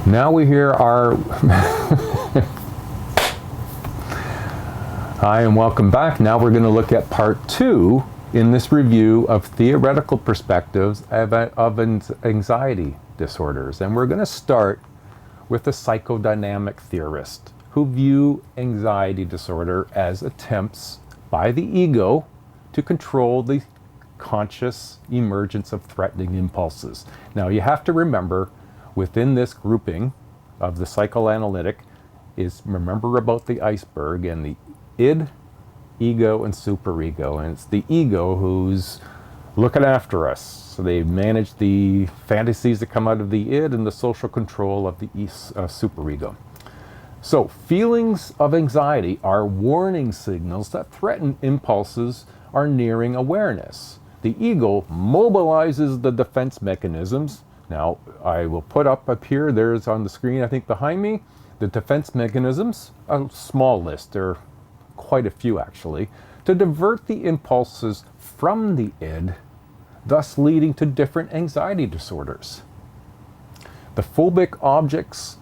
Now we hear our Hi and welcome back. Now we're going to look at part 2 in this review of theoretical perspectives of anxiety disorders. And we're going to start with a psychodynamic theorist who view anxiety disorder as attempts by the ego to control the conscious emergence of threatening impulses. Now you have to remember, within this grouping of the psychoanalytic is remember about the iceberg and the id, ego, and superego. And it's the ego who's looking after us. So they manage the fantasies that come out of the id and the social control of the superego. So feelings of anxiety are warning signals that threatened impulses are nearing awareness. The ego mobilizes the defense mechanisms. Now, I will put up here, there's on the screen, I think behind me, the defense mechanisms, a small list, there are quite a few actually, to divert the impulses from the id, thus leading to different anxiety disorders. The phobic objects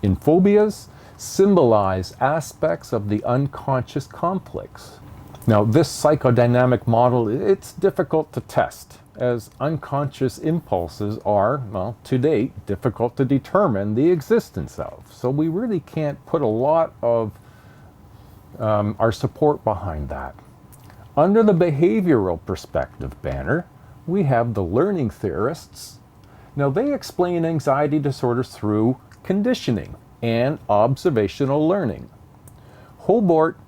in phobias symbolize aspects of the unconscious conflicts. Now, this psychodynamic model, it's difficult to test, as unconscious impulses are, well, to date, difficult to determine the existence of. So we really can't put a lot of our support behind that. Under the behavioral perspective banner, we have the learning theorists. Now, they explain anxiety disorders through conditioning and observational learning. Hobart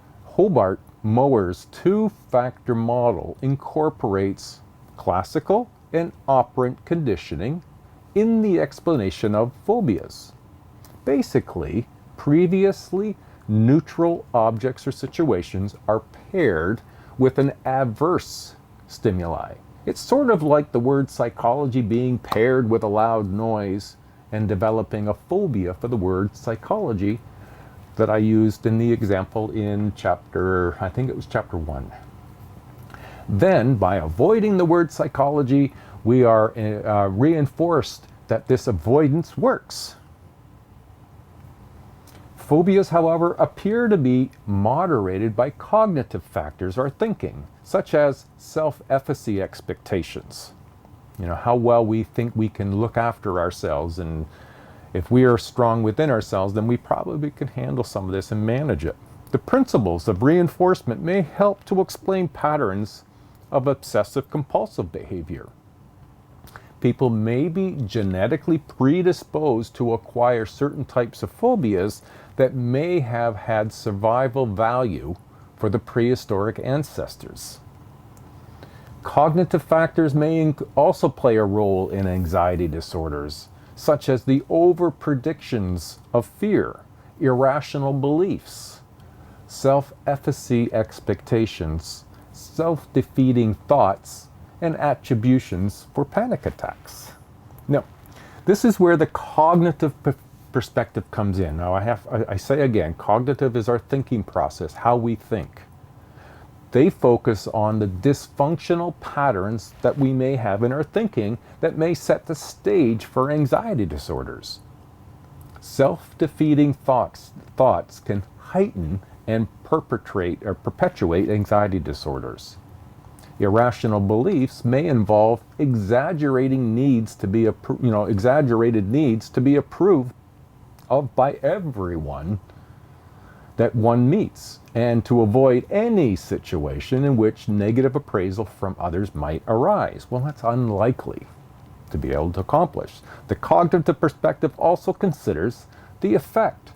Mower's two-factor model incorporates classical and operant conditioning in the explanation of phobias. Basically, previously neutral objects or situations are paired with an adverse stimuli. It's sort of like the word psychology being paired with a loud noise and developing a phobia for the word psychology that I used in the example in I think it was chapter 1. Then, by avoiding the word psychology, we are reinforced that this avoidance works. Phobias, however, appear to be moderated by cognitive factors or thinking, such as self-efficacy expectations. You know, how well we think we can look after ourselves, and if we are strong within ourselves, then we probably can handle some of this and manage it. The principles of reinforcement may help to explain patterns of obsessive compulsive behavior. People may be genetically predisposed to acquire certain types of phobias that may have had survival value for the prehistoric ancestors. Cognitive factors may also play a role in anxiety disorders, such as the over-predictions of fear, irrational beliefs, self-efficacy expectations, self-defeating thoughts, and attributions for panic attacks. Now, this is where the cognitive perspective comes in. Now, I say again, cognitive is our thinking process, how we think. They focus on the dysfunctional patterns that we may have in our thinking that may set the stage for anxiety disorders. Self-defeating thoughts can heighten and perpetuate anxiety disorders. Irrational beliefs may involve exaggerated needs to be approved of by everyone that one meets, and to avoid any situation in which negative appraisal from others might arise. Well, that's unlikely to be able to accomplish. The cognitive perspective also considers the effect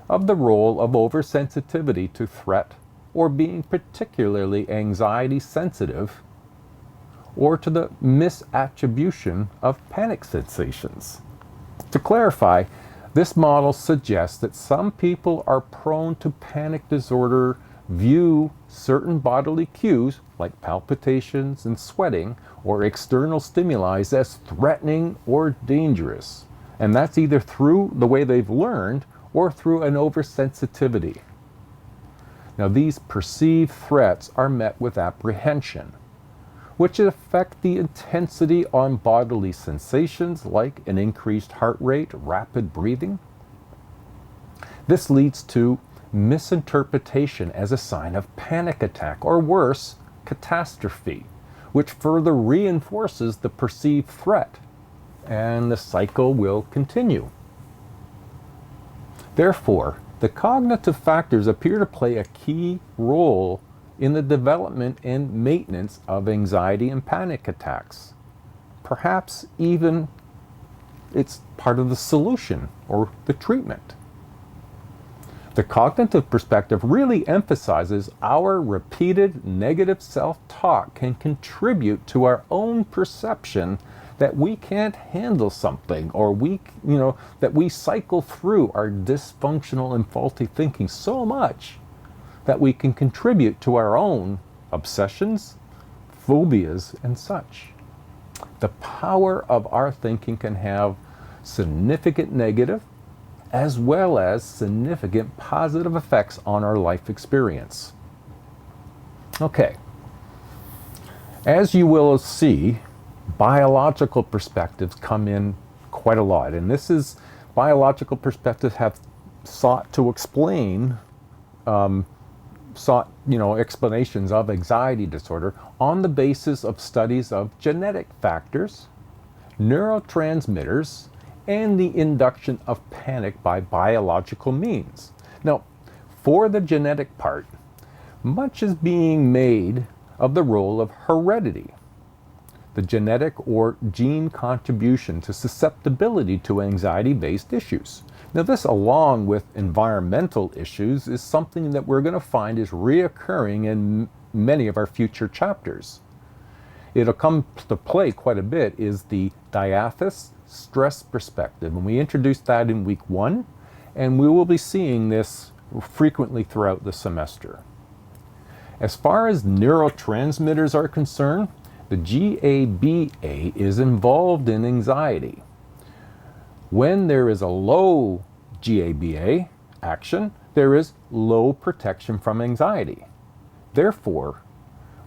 of the role of oversensitivity to threat, or being particularly anxiety sensitive, or to the misattribution of panic sensations. To clarify, this model suggests that some people are prone to panic disorder, view certain bodily cues like palpitations and sweating or external stimuli as threatening or dangerous. And that's either through the way they've learned or through an oversensitivity. Now, these perceived threats are met with apprehension. which affect the intensity on bodily sensations like an increased heart rate, rapid breathing. This leads to misinterpretation as a sign of panic attack, or worse, catastrophe, which further reinforces the perceived threat, and the cycle will continue. Therefore, the cognitive factors appear to play a key role in the development and maintenance of anxiety and panic attacks. Perhaps even it's part of the solution or the treatment. The cognitive perspective really emphasizes our repeated negative self-talk can contribute to our own perception that we can't handle something, or that we cycle through our dysfunctional and faulty thinking so much that we can contribute to our own obsessions, phobias, and such. The power of our thinking can have significant negative as well as significant positive effects on our life experience. Okay, as you will see, biological perspectives come in quite a lot, and biological perspectives have sought to explain explanations of anxiety disorder on the basis of studies of genetic factors, neurotransmitters, and the induction of panic by biological means. Now, for the genetic part, much is being made of the role of heredity, the genetic or gene contribution to susceptibility to anxiety-based issues. Now, this, along with environmental issues, is something that we're going to find is reoccurring in many of our future chapters. It'll come to play quite a bit is the diathesis stress perspective, and we introduced that in week 1, and we will be seeing this frequently throughout the semester. As far as neurotransmitters are concerned, the GABA is involved in anxiety. When there is a low GABA action, there is low protection from anxiety. Therefore,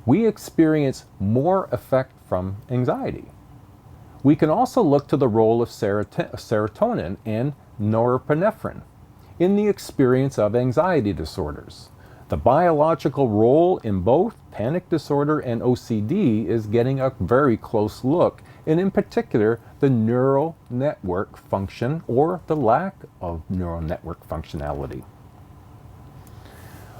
we experience more effect from anxiety. We can also look to the role of serotonin and norepinephrine in the experience of anxiety disorders. The biological role in both panic disorder and OCD is getting a very close look, and in particular, the neural network function or the lack of neural network functionality.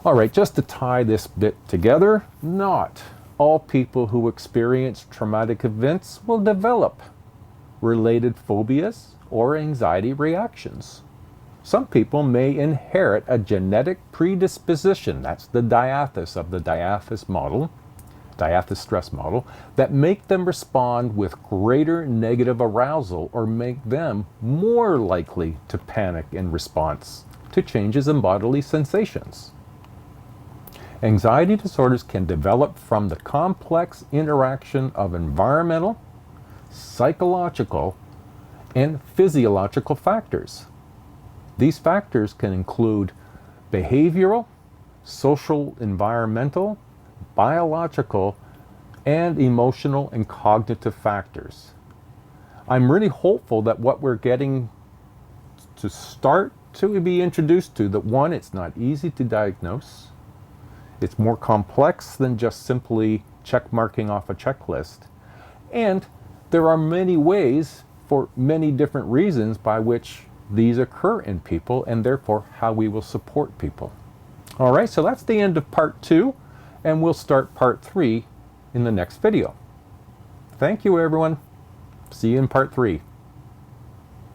All right, just to tie this bit together, not all people who experience traumatic events will develop related phobias or anxiety reactions. Some people may inherit a genetic predisposition, that's the diathesis of the diathesis stress model, that make them respond with greater negative arousal or make them more likely to panic in response to changes in bodily sensations. Anxiety disorders can develop from the complex interaction of environmental, psychological, and physiological factors. These factors can include behavioral, social, environmental, biological, and emotional and cognitive factors. I'm really hopeful that what we're getting to start to be introduced to, that one, it's not easy to diagnose. It's more complex than just simply check marking off a checklist. And there are many ways for many different reasons by which these occur in people, and therefore how we will support people. All right, so that's the end of part 2, and we'll start part 3 in the next video. Thank you, everyone. See you in part 3.